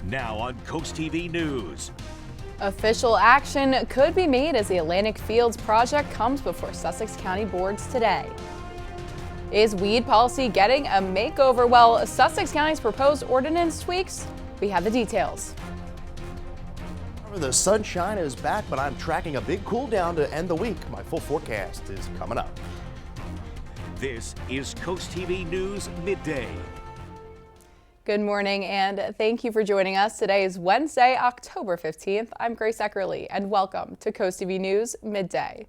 Now on CoastTV News. Official action could be made as the Atlantic Fields project comes before Sussex County boards today. Is weed policy getting a makeover? Well, Sussex County's proposed ordinance tweaks. We have the details. The sunshine is back, but I'm tracking a big cool down to end the week. My full forecast is coming up. This is CoastTV News Midday. Good morning and thank you for joining us. Today is Wednesday, October 15th. I'm Grace Eckerly and welcome to CoastTV News Midday.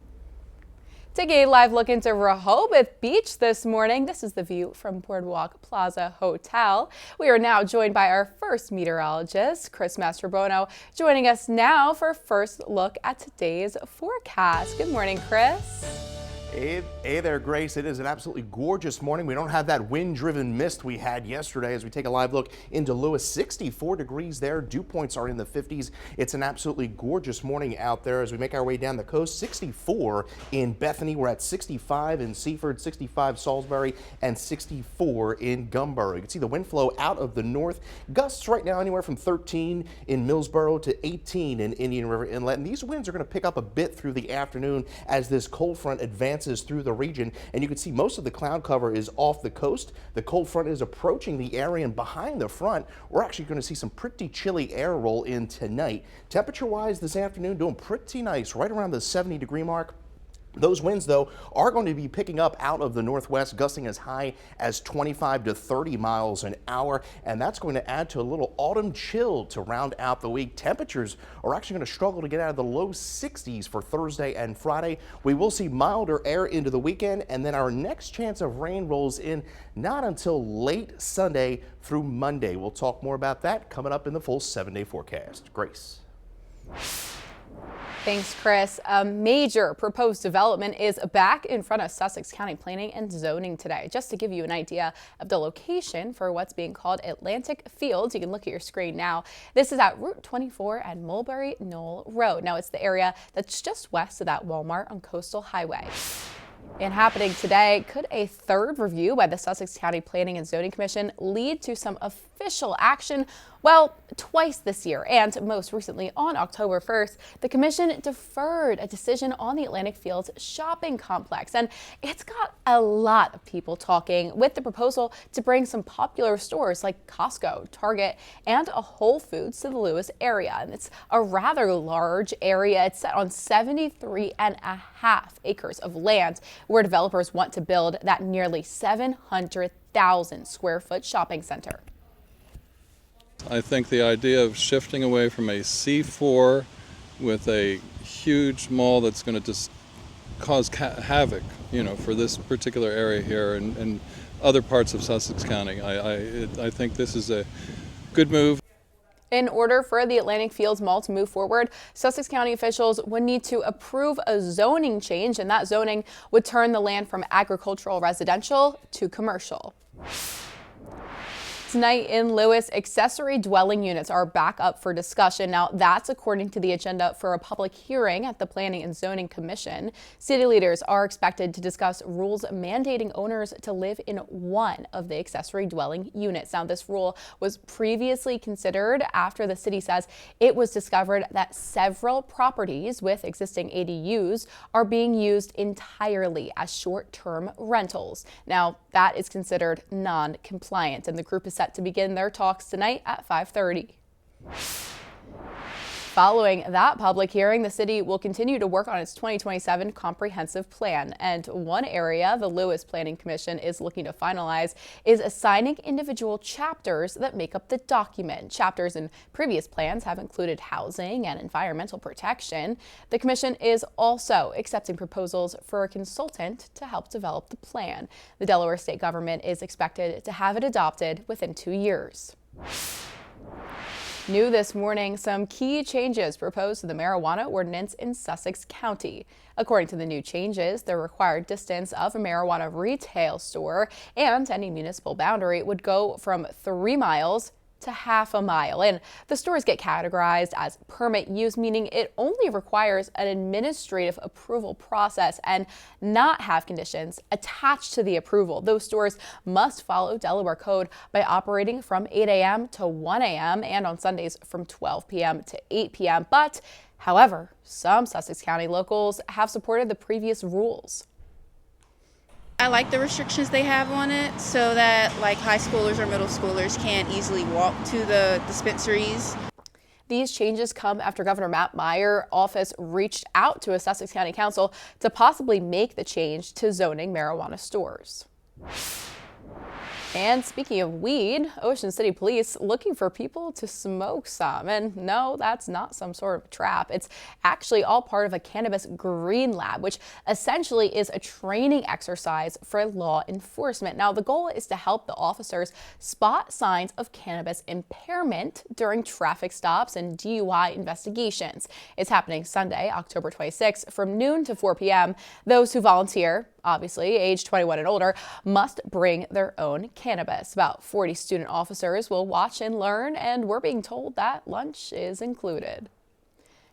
Taking a live look into Rehoboth Beach this morning. This is the view from Boardwalk Plaza Hotel. We are now joined by our first meteorologist, Chris Mastrobono, joining us now for a first look at today's forecast. Good morning, Chris. Hey there, Grace. It is an absolutely gorgeous morning. We don't have that wind-driven mist we had yesterday as we take a live look into Lewis. 64 degrees there. Dew points are in the 50s. It's an absolutely gorgeous morning out there as we make our way down the coast. 64 in Bethany. We're at 65 in Seaford, 65 Salisbury, and 64 in Gumboro. You can see the wind flow out of the north. Gusts right now anywhere from 13 in Millsboro to 18 in Indian River Inlet. And these winds are going to pick up a bit through the afternoon as this cold front advances through the region, and you can see most of the cloud cover is off the coast. The cold front is approaching the area, and behind the front we're actually going to see some pretty chilly air roll in tonight. Temperature wise this afternoon doing pretty nice, right around the 70-degree mark. Those winds, though, are going to be picking up out of the northwest, gusting as high as 25 to 30 miles an hour, and that's going to add to a little autumn chill to round out the week. Temperatures are actually going to struggle to get out of the low 60s for Thursday and Friday. We will see milder air into the weekend, and then our next chance of rain rolls in not until late Sunday through Monday. We'll talk more about that coming up in the full 7-day forecast. Grace. Thanks, Chris. A major proposed development is back in front of Sussex County Planning and Zoning today. Just to give you an idea of the location for what's being called Atlantic Fields, you can look at your screen now. This is at Route 24 and Mulberry Knoll Road. Now, it's the area that's just west of that Walmart on Coastal Highway. And happening today, could a third review by the Sussex County Planning and Zoning Commission lead to some official action? Well, twice this year, and most recently on October 1st, the commission deferred a decision on the Atlantic Fields shopping complex. And it's got a lot of people talking with the proposal to bring some popular stores like Costco, Target, and a Whole Foods to the Lewis area. And it's a rather large area. It's set on 73.5 acres of land where developers want to build that nearly 700,000 square foot shopping center. I think the idea of shifting away from a C4 with a huge mall that's going to just cause havoc, for this particular area here and other parts of Sussex County. I think this is a good move. In order for the Atlantic Fields Mall to move forward, Sussex County officials would need to approve a zoning change, and that zoning would turn the land from agricultural residential to commercial. Tonight in Lewis, accessory dwelling units are back up for discussion. Now, that's according to the agenda for a public hearing at the Planning and Zoning Commission. City leaders are expected to discuss rules mandating owners to live in one of the accessory dwelling units. Now, this rule was previously considered after the city says it was discovered that several properties with existing ADUs are being used entirely as short-term rentals. Now, that is considered non-compliant, and the group is set to begin their talks tonight at 5:30. Following that public hearing, the city will continue to work on its 2027 comprehensive plan. And one area the Lewis Planning Commission is looking to finalize is assigning individual chapters that make up the document. Chapters in previous plans have included housing and environmental protection. The commission is also accepting proposals for a consultant to help develop the plan. The Delaware state government is expected to have it adopted within 2 years. New this morning, some key changes proposed to the marijuana ordinance in Sussex County. According to the new changes, the required distance of a marijuana retail store and any municipal boundary would go from 3 miles to half a mile. And the stores get categorized as permit use, meaning it only requires an administrative approval process and not have conditions attached to the approval. Those stores must follow Delaware code by operating from 8 a.m. to 1 a.m. and on Sundays from 12 p.m. to 8 p.m. But, however, some Sussex County locals have supported the previous rules. I like the restrictions they have on it so that like high schoolers or middle schoolers can't easily walk to the dispensaries. These changes come after Governor Matt Meyer's office reached out to a Sussex County Council to possibly make the change to zoning marijuana stores. And speaking of weed, Ocean City Police looking for people to smoke some. And no, that's not some sort of trap. It's actually all part of a cannabis green lab, which essentially is a training exercise for law enforcement. Now, the goal is to help the officers spot signs of cannabis impairment during traffic stops and DUI investigations. It's happening Sunday, October 26th from noon to 4 p.m. Those who volunteer, obviously age 21 and older, must bring their own cannabis. About 40 student officers will watch and learn, and we're being told that lunch is included.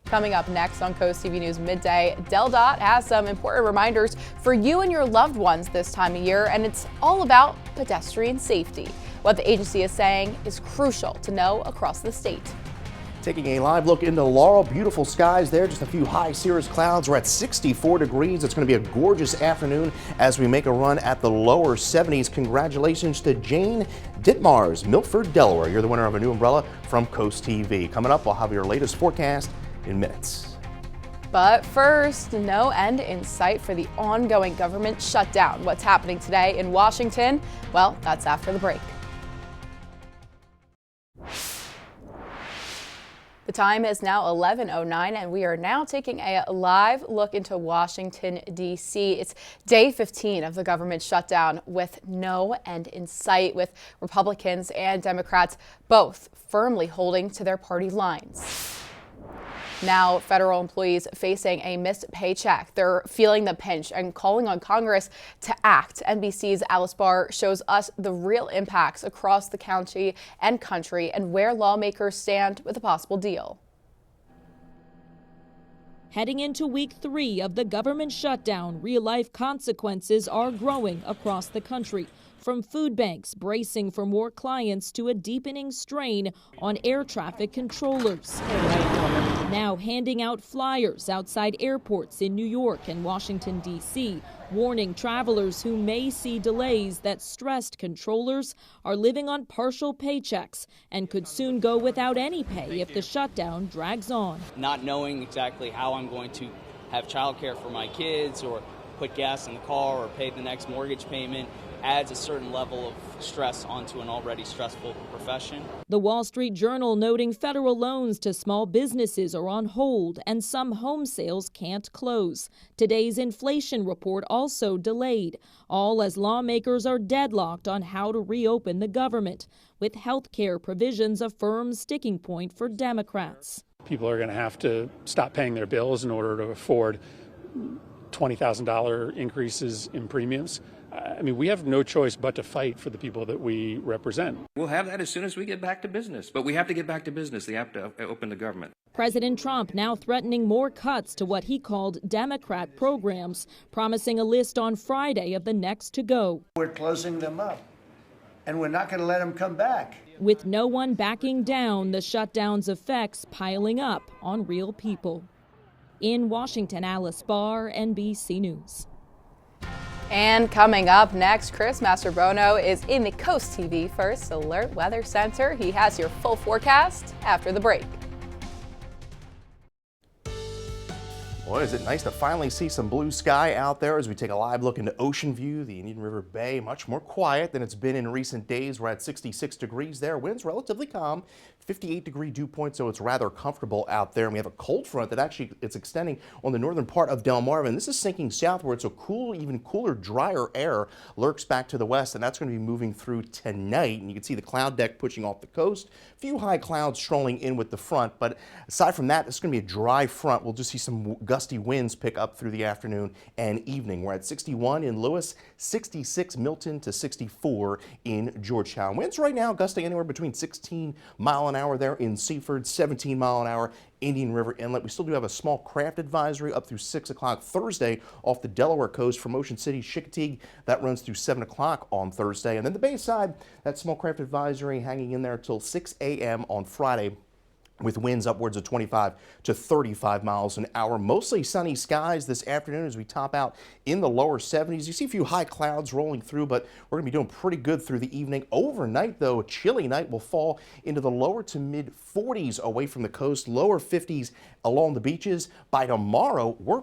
Coming up next on CoastTV News Midday, DelDOT has some important reminders for you and your loved ones this time of year, and it's all about pedestrian safety. What the agency is saying is crucial to know across the state. Taking a live look into Laurel, beautiful skies there, just a few high cirrus clouds. We're at 64 degrees. It's going to be a gorgeous afternoon as we make a run at the lower 70s. Congratulations to Jane Dittmars, Milford, Delaware. You're the winner of a new umbrella from CoastTV. Coming up, we'll have your latest forecast in minutes. But first, no end in sight for the ongoing government shutdown. What's happening today in Washington? Well, that's after the break. The time is now 11:09, and we are now taking a live look into Washington, D.C. It's day 15 of the government shutdown with no end in sight, with Republicans and Democrats both firmly holding to their party lines. Now, federal employees facing a missed paycheck. They're feeling the pinch and calling on Congress to act. NBC's Alice Barr shows us the real impacts across the county and country and where lawmakers stand with a possible deal. Heading into week 3 of the government shutdown, real-life consequences are growing across the country. From food banks bracing for more clients to a deepening strain on air traffic controllers. Now handing out flyers outside airports in New York and Washington, D.C., warning travelers who may see delays that stressed controllers are living on partial paychecks and could soon go without any pay if the shutdown drags on. Not knowing exactly how I'm going to have childcare for my kids or put gas in the car or pay the next mortgage payment adds a certain level of stress onto an already stressful profession. The Wall Street Journal noting federal loans to small businesses are on hold and some home sales can't close. Today's inflation report also delayed, all as lawmakers are deadlocked on how to reopen the government, with health care provisions a firm sticking point for Democrats. People are going to have to stop paying their bills in order to afford $20,000 increases in premiums. I mean, we have no choice but to fight for the people that we represent. We'll have that as soon as we get back to business. But we have to get back to business. We have to open the government. President Trump now threatening more cuts to what he called Democrat programs, promising a list on Friday of the next to go. We're closing them up, and we're not going to let them come back. With no one backing down, the shutdown's effects piling up on real people. In Washington, Alice Barr, NBC News. And coming up next, Chris Mastrobono is in the CoastTV First Alert Weather Center. He has your full forecast after the break. Boy, is it nice to finally see some blue sky out there as we take a live look into Ocean View, the Indian River Bay. Much more quiet than it's been in recent days. We're at 66 degrees there. Winds relatively calm, 58-degree dew point, so it's rather comfortable out there. And we have a cold front that actually it's extending on the northern part of Delmarva, and this is sinking southward, so cool, even cooler, drier air lurks back to the west, and that's going to be moving through tonight. And you can see the cloud deck pushing off the coast. A few high clouds strolling in with the front, but aside from that, it's going to be a dry front. We'll just see some gusts gusty winds pick up through the afternoon and evening. We're at 61 in Lewis, 66 Milton to 64 in Georgetown. Winds right now gusting anywhere between 16 mile an hour there in Seaford, 17 mile an hour Indian River Inlet. We still do have a small craft advisory up through 6 o'clock Thursday off the Delaware coast from Ocean City, Chickateague. That runs through 7 o'clock on Thursday. And then the Bayside, that small craft advisory hanging in there till 6 a.m. on Friday, with winds upwards of 25 to 35 miles an hour. Mostly sunny skies this afternoon as we top out in the lower 70s. You see a few high clouds rolling through, but we're going to be doing pretty good through the evening. Overnight, though, a chilly night will fall into the lower to mid 40s away from the coast, lower 50s along the beaches. By tomorrow, we're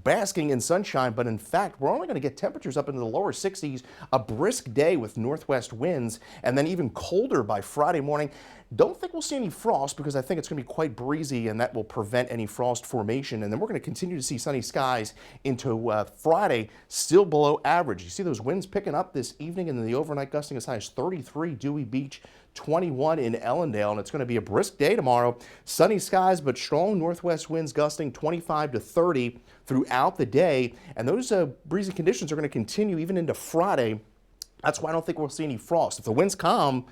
basking in sunshine, but in fact, we're only going to get temperatures up into the lower 60s, a brisk day with northwest winds, and then even colder by Friday morning. Don't think we'll see any frost because I think it's going to be quite breezy, and that will prevent any frost formation. And then we're going to continue to see sunny skies into Friday, still below average. You see those winds picking up this evening, and then the overnight gusting as high as 33 Dewey Beach, 21 in Ellendale, and it's going to be a brisk day tomorrow. Sunny skies, but strong northwest winds gusting 25 to 30 throughout the day, and those breezy conditions are going to continue even into Friday. That's why I don't think we'll see any frost. If the winds calm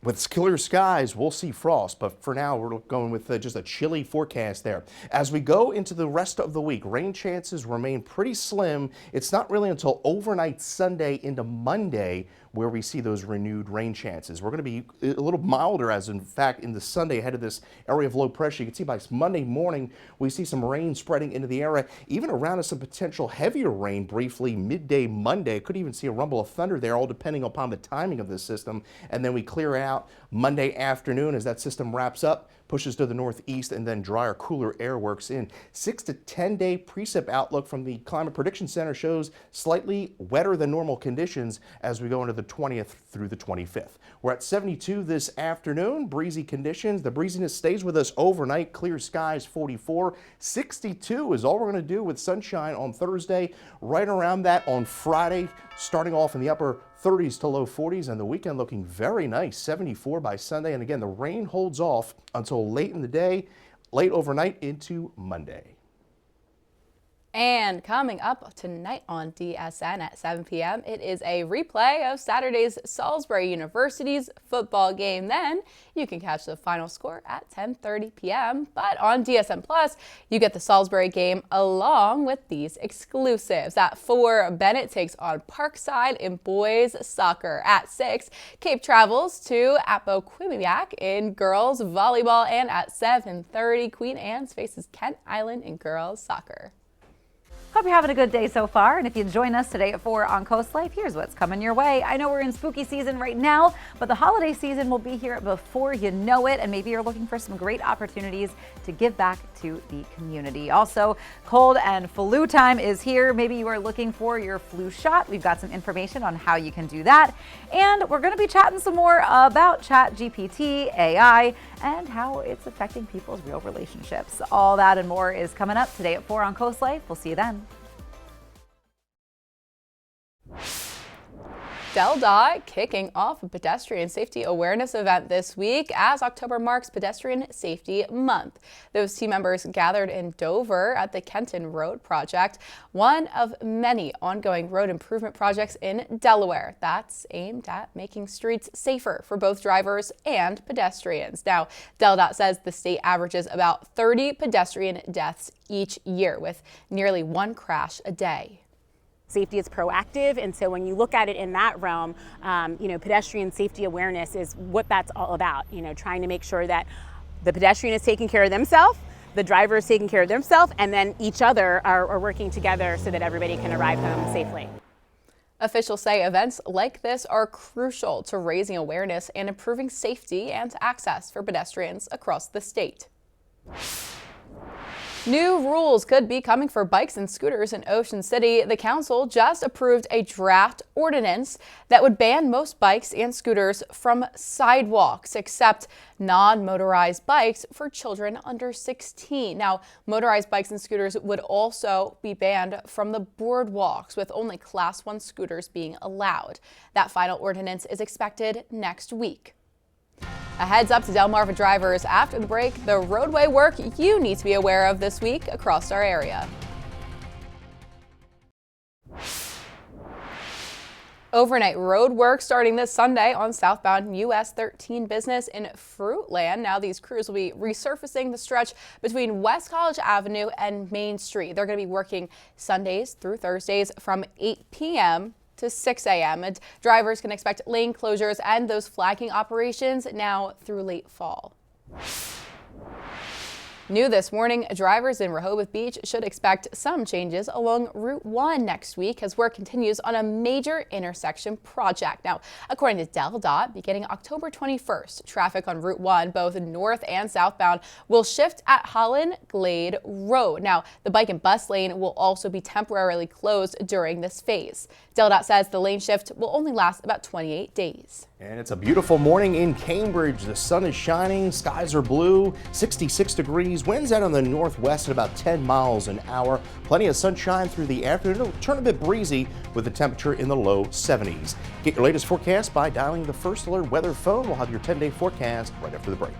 with clear skies, we'll see frost, but for now we're going with just a chilly forecast there. As we go into the rest of the week, rain chances remain pretty slim. It's not really until overnight Sunday into Monday where we see those renewed rain chances. We're going to be a little milder, as in fact in the Sunday ahead of this area of low pressure. You can see by Monday morning we see some rain spreading into the area, even around us some potential heavier rain briefly midday Monday. Could even see a rumble of thunder there, all depending upon the timing of this system. And then we clear out Monday afternoon as that system wraps up, pushes to the northeast, and then drier, cooler air works in. 6 to 10 day precip outlook from the Climate Prediction Center shows slightly wetter than normal conditions as we go into the 20th through the 25th. We're at 72 this afternoon, breezy conditions. The breeziness stays with us overnight, clear skies 44. 62 is all we're going to do with sunshine on Thursday, right around that on Friday, starting off in the upper 30s to low 40s, and the weekend looking very nice, 74 by Sunday. And again, the rain holds off until late in the day, late overnight into Monday. And coming up tonight on DSN at 7 p.m., it is a replay of Saturday's Salisbury University's football game. Then you can catch the final score at 10:30 p.m. But on DSN Plus, you get the Salisbury game along with these exclusives. At 4, Bennett takes on Parkside in boys soccer. At 6, Cape travels to Appoquinimink in girls volleyball. And at 7:30, Queen Anne's faces Kent Island in girls soccer. Hope you're having a good day so far, and if you join us today at 4 on Coast Life, here's what's coming your way. I know we're in spooky season right now, but the holiday season will be here before you know it, and maybe you're looking for some great opportunities to give back to the community. Also, cold and flu time is here. Maybe you are looking for your flu shot. We've got some information on how you can do that, and we're going to be chatting some more about ChatGPT, AI, and how it's affecting people's real relationships. All that and more is coming up today at 4 on Coast Life. We'll see you then. DelDOT kicking off a pedestrian safety awareness event this week as October marks Pedestrian Safety Month. Those team members gathered in Dover at the Kenton Road Project, one of many ongoing road improvement projects in Delaware that's aimed at making streets safer for both drivers and pedestrians. Now, DelDOT says the state averages about 30 pedestrian deaths each year, with nearly 1 crash a day. Safety is proactive, and so when you look at it in that realm, pedestrian safety awareness is what that's all about. Trying to make sure that the pedestrian is taking care of themselves, the driver is taking care of themselves, and then each other are working together so that everybody can arrive home safely. Officials say events like this are crucial to raising awareness and improving safety and access for pedestrians across the state. New rules could be coming for bikes and scooters in Ocean City. The council just approved a draft ordinance that would ban most bikes and scooters from sidewalks, except non-motorized bikes for children under 16. Now, motorized bikes and scooters would also be banned from the boardwalks, with only Class 1 scooters being allowed. That final ordinance is expected next week. A heads up to Delmarva drivers after the break, the roadway work you need to be aware of this week across our area. Overnight road work starting this Sunday on southbound US 13 business in Fruitland. Now these crews will be resurfacing the stretch between West College Avenue and Main Street. They're going to be working Sundays through Thursdays from 8 p.m. to 6 a.m. and drivers can expect lane closures and those flagging operations now through late fall. New this morning, drivers in Rehoboth Beach should expect some changes along Route 1 next week as work continues on a major intersection project. Now, according to DelDOT, beginning October 21st, traffic on Route 1, both north and southbound, will shift at Holland Glade Road. Now, the bike and bus lane will also be temporarily closed during this phase. DelDOT says the lane shift will only last about 28 days. And it's a beautiful morning in Cambridge. The sun is shining, skies are blue, 66 degrees, winds out on the northwest at about 10 miles an hour. Plenty of sunshine through the afternoon. It'll turn a bit breezy with the temperature in the low 70s. Get your latest forecast by dialing the First Alert weather phone. We'll have your 10-day forecast right after the break.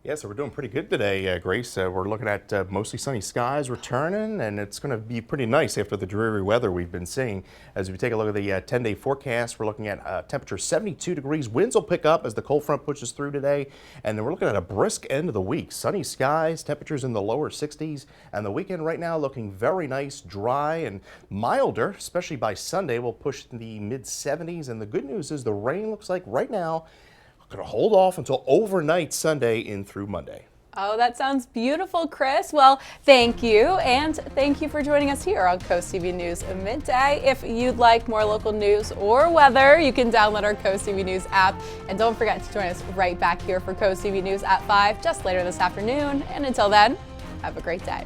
Yeah, so we're doing pretty good today, Grace. We're looking at mostly sunny skies returning, and it's going to be pretty nice after the dreary weather we've been seeing. As we take a look at the 10-day forecast, we're looking at temperature 72 degrees. Winds will pick up as the cold front pushes through today, and then we're looking at a brisk end of the week. Sunny skies, temperatures in the lower 60s, and the weekend right now looking very nice, dry, and milder, especially by Sunday. We'll push the mid-70s, and the good news is the rain looks like right now going to hold off until overnight Sunday in through Monday. Oh, that sounds beautiful, Chris. Well, thank you, and thank you for joining us here on Coast TV News Midday. If you'd like more local news or weather, you can download our Coast TV News app, and don't forget to join us right back here for Coast TV News at 5 just later this afternoon. And until then, have a great day.